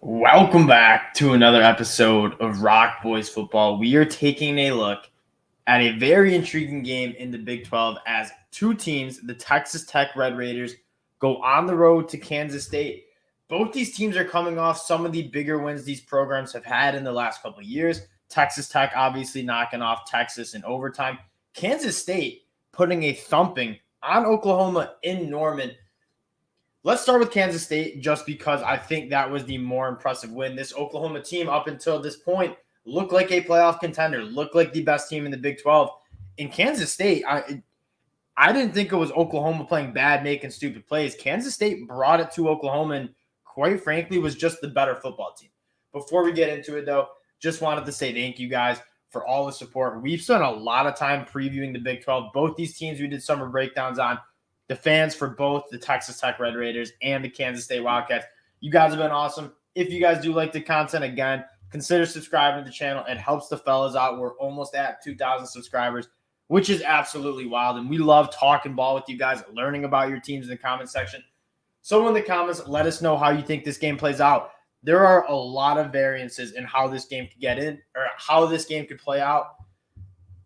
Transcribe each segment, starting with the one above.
Welcome back to another episode of ROC Boys Football. We are taking a look at a very intriguing game in the Big 12 as two teams, the Texas Tech Red Raiders, go on the road to Kansas State. Both these teams are coming off some of the bigger wins these programs have had in the last couple of years. Texas Tech obviously knocking off Texas in overtime. Kansas State putting a thumping on Oklahoma in Norman. Let's start with Kansas State just because I think that was the more impressive win. This Oklahoma team up until this point looked like a playoff contender, looked like the best team in the Big 12. In Kansas State, I didn't think it was Oklahoma playing bad, making stupid plays. Kansas State brought it to Oklahoma and quite frankly was just the better football team. Before we get into it though, just wanted to say thank you guys for all the support. We've spent a lot of time previewing the Big 12. Both these teams we did summer breakdowns on. The fans for both the Texas Tech Red Raiders and the Kansas State Wildcats. You guys have been awesome. If you guys do like the content, again, consider subscribing to the channel. It helps the fellas out. We're almost at 2,000 subscribers, which is absolutely wild. And we love talking ball with you guys, learning about your teams in the comment section. So in the comments, let us know how you think this game plays out. There are a lot of variances in how this game could get in or how this game could play out.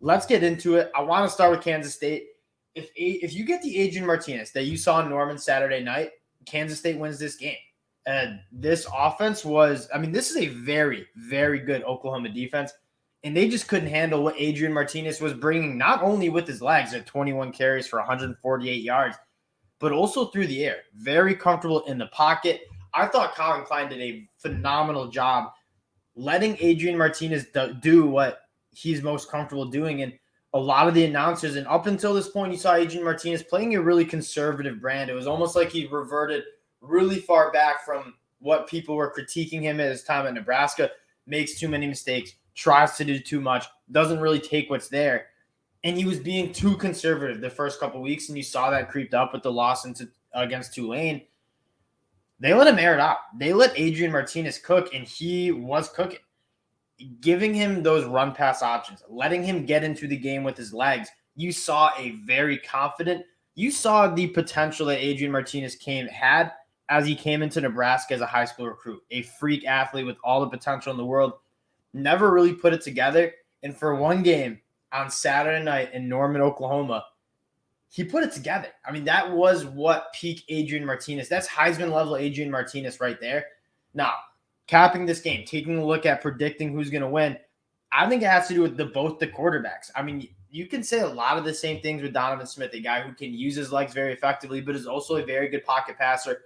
Let's get into it. I want to start with Kansas State. If you get the Adrian Martinez that you saw in Norman Saturday night, Kansas State wins this game. And this offense this is a very, very good Oklahoma defense. And they just couldn't handle what Adrian Martinez was bringing, not only with his legs at 21 carries for 148 yards, but also through the air. Very comfortable in the pocket. I thought Colin Klein did a phenomenal job letting Adrian Martinez do what he's most comfortable doing. And a lot of the announcers, and up until this point, you saw Adrian Martinez playing a really conservative brand. It was almost like he reverted really far back from what people were critiquing him at his time at Nebraska. Makes too many mistakes, tries to do too much, doesn't really take what's there. And he was being too conservative the first couple of weeks, and you saw that creeped up with the loss against Tulane. They let him air it out. They let Adrian Martinez cook, and he was cooking. Giving him those run pass options, letting him get into the game with his legs, you saw a very confident, you saw the potential that Adrian Martinez had as he came into Nebraska as a high school recruit, a freak athlete with all the potential in the world, never really put it together. And for one game on Saturday night in Norman, Oklahoma, he put it together. I mean, that was what peak Adrian Martinez, that's Heisman level Adrian Martinez right there. Now, capping this game, taking a look at predicting who's going to win, I think it has to do with both the quarterbacks. I mean, you can say a lot of the same things with Donovan Smith, a guy who can use his legs very effectively, but is also a very good pocket passer.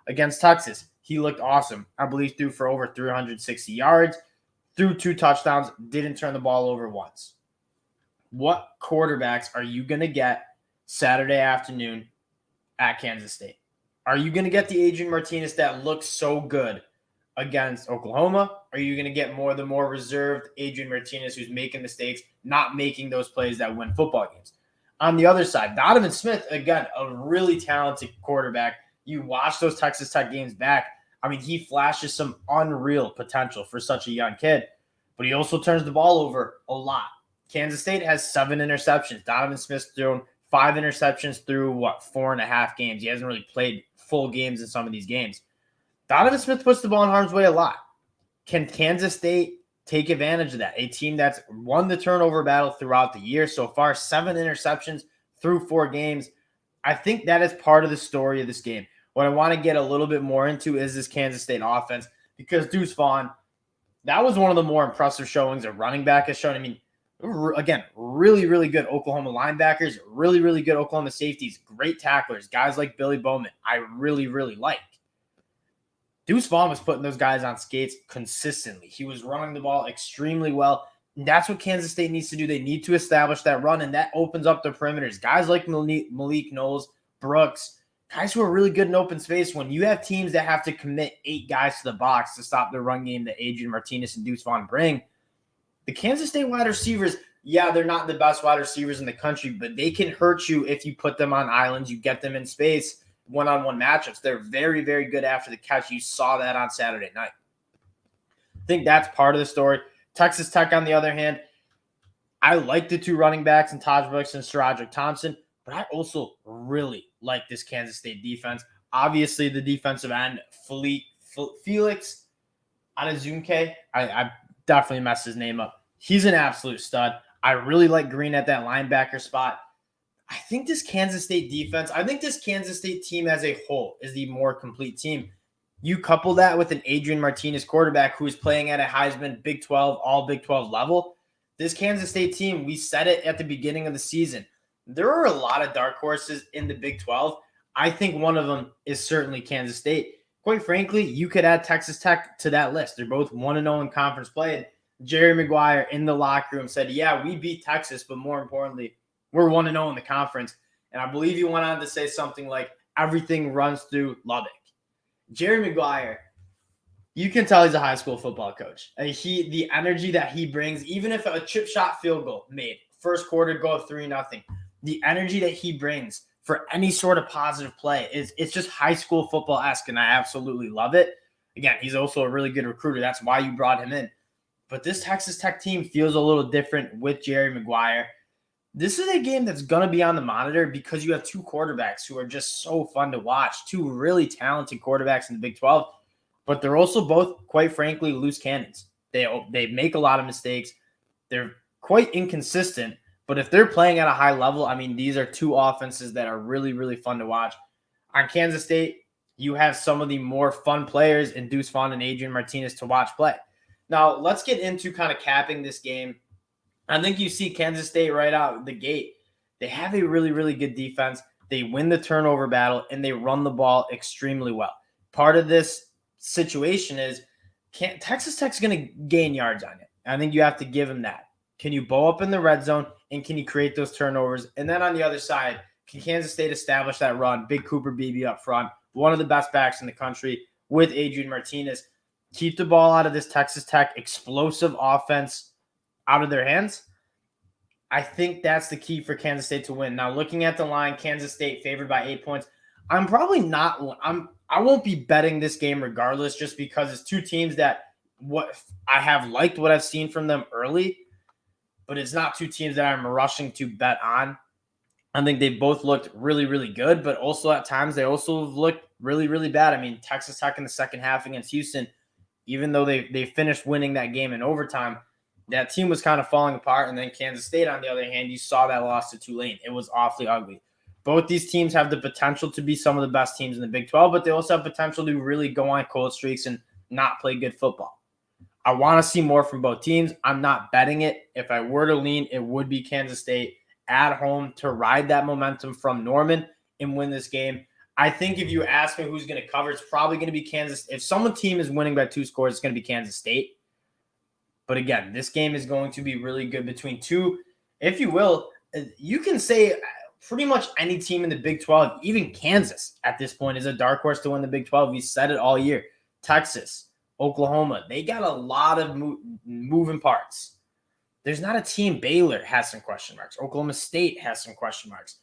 Against Texas, he looked awesome. I believe threw for over 360 yards, threw 2 touchdowns, didn't turn the ball over once. What quarterbacks are you going to get Saturday afternoon at Kansas State? Are you going to get the Adrian Martinez that looks so good against Oklahoma? Are you going to get the more reserved Adrian Martinez who's making mistakes, not making those plays that win football games? On the other side, Donovan Smith, again, a really talented quarterback. You watch those Texas Tech games back. I mean, he flashes some unreal potential for such a young kid, but he also turns the ball over a lot. Kansas State has 7 interceptions. Donovan Smith's thrown 5 interceptions through, 4.5 games. He hasn't really played full games in some of these games. Donovan Smith puts the ball in harm's way a lot. Can Kansas State take advantage of that? A team that's won the turnover battle throughout the year so far, 7 interceptions through 4 games. I think that is part of the story of this game. What I want to get a little bit more into is this Kansas State offense, because Deuce Vaughn, that was one of the more impressive showings a running back has shown. I mean, again, really, really good Oklahoma linebackers, really, really good Oklahoma safeties, great tacklers, guys like Billy Bowman, I really, really like. Deuce Vaughn was putting those guys on skates consistently. He was running the ball extremely well. And that's what Kansas State needs to do. They need to establish that run, and that opens up the perimeters. Guys like Malik Knowles, Brooks, guys who are really good in open space. When you have teams that have to commit 8 guys to the box to stop the run game that Adrian Martinez and Deuce Vaughn bring, the Kansas State wide receivers, yeah, they're not the best wide receivers in the country, but they can hurt you if you put them on islands, you get them in space, one-on-one matchups. They're very, very good after the catch. You saw that on Saturday night. I think that's part of the story. Texas Tech, on the other hand, I like the 2 running backs in Taj Brooks and Sarajic Thompson, but I also really like this Kansas State defense. Obviously, the defensive end, Felix Adazunke, I definitely messed his name up. He's an absolute stud. I really like Green at that linebacker spot. I think this Kansas State defense, I think this Kansas State team as a whole is the more complete team. You couple that with an Adrian Martinez quarterback who is playing at a Heisman Big 12, all Big 12 level. This Kansas State team, we said it at the beginning of the season. There are a lot of dark horses in the Big 12. I think one of them is certainly Kansas State. Quite frankly, you could add Texas Tech to that list. They're both 1-0 in conference play. And Jerry Maguire in the locker room said, yeah, we beat Texas, but more importantly, we're 1-0 in the conference. And I believe he went on to say something like, everything runs through Lubbock. Jerry Maguire, you can tell he's a high school football coach. The energy that he brings, even if a chip shot field goal made, first quarter go up 3-0, the energy that he brings for any sort of positive play it's just high school football-esque, and I absolutely love it. Again, he's also a really good recruiter. That's why you brought him in. But this Texas Tech team feels a little different with Jerry Maguire. This is a game that's going to be on the monitor because you have two quarterbacks who are just so fun to watch, two really talented quarterbacks in the Big 12, but they're also both, quite frankly, loose cannons. They make a lot of mistakes. They're quite inconsistent, but if they're playing at a high level, I mean, these are two offenses that are really, really fun to watch. On Kansas State, you have some of the more fun players in Deuce Vaughn and Adrian Martinez to watch play. Now, let's get into kind of capping this game. I think you see Kansas State right out the gate. They have a really, really good defense. They win the turnover battle, and they run the ball extremely well. Part of this situation is Texas Tech's going to gain yards on you. I think you have to give them that. Can you bow up in the red zone, and can you create those turnovers? And then on the other side, can Kansas State establish that run? Big Cooper Beebe up front, one of the best backs in the country with Adrian Martinez. Keep the ball out of this Texas Tech explosive offense out of their hands. I think that's the key for Kansas State to win. Now, looking at the line, Kansas State favored by 8 points. I won't be betting this game regardless, just because it's two teams that I have liked what I've seen from them early, but it's not two teams that I'm rushing to bet on. I think they both looked really, really good, but also at times they also looked really, really bad. I mean, Texas Tech in the second half against Houston, even though they finished winning that game in overtime, that team was kind of falling apart. And then Kansas State, on the other hand, you saw that loss to Tulane. It was awfully ugly. Both these teams have the potential to be some of the best teams in the Big 12, but they also have potential to really go on cold streaks and not play good football. I want to see more from both teams. I'm not betting it. If I were to lean, it would be Kansas State at home to ride that momentum from Norman and win this game. I think if you ask me who's going to cover, it's probably going to be Kansas. If someone team is winning by 2 scores, it's going to be Kansas State. But again, this game is going to be really good between two, if you will. You can say pretty much any team in the Big 12, even Kansas at this point, is a dark horse to win the Big 12. We said it all year. Texas, Oklahoma, they got a lot of moving parts. There's not a team. Baylor has some question marks. Oklahoma State has some question marks.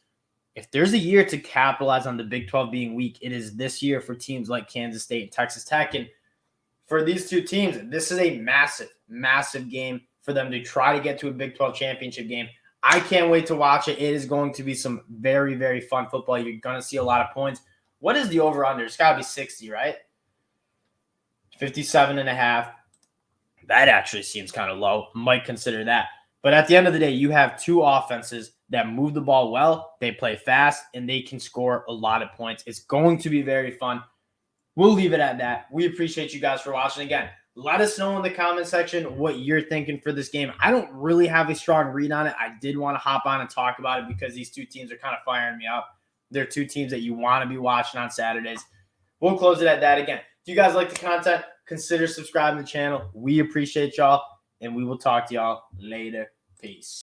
If there's a year to capitalize on the Big 12 being weak, it is this year for teams like Kansas State and Texas Tech. And for these two teams, this is a massive, massive game for them to try to get to a Big 12 championship game. I can't wait to watch it. It is going to be some very, very fun football. You're going to see a lot of points. What is the over-under? It's got to be 60, right? 57.5. That actually seems kind of low. Might consider that. But at the end of the day, you have two offenses that move the ball well. They play fast, and they can score a lot of points. It's going to be very fun. We'll leave it at that. We appreciate you guys for watching. Again, let us know in the comment section what you're thinking for this game. I don't really have a strong read on it. I did want to hop on and talk about it because these two teams are kind of firing me up. They're two teams that you want to be watching on Saturdays. We'll close it at that. Again, if you guys like the content, consider subscribing to the channel. We appreciate y'all, and we will talk to y'all later. Peace.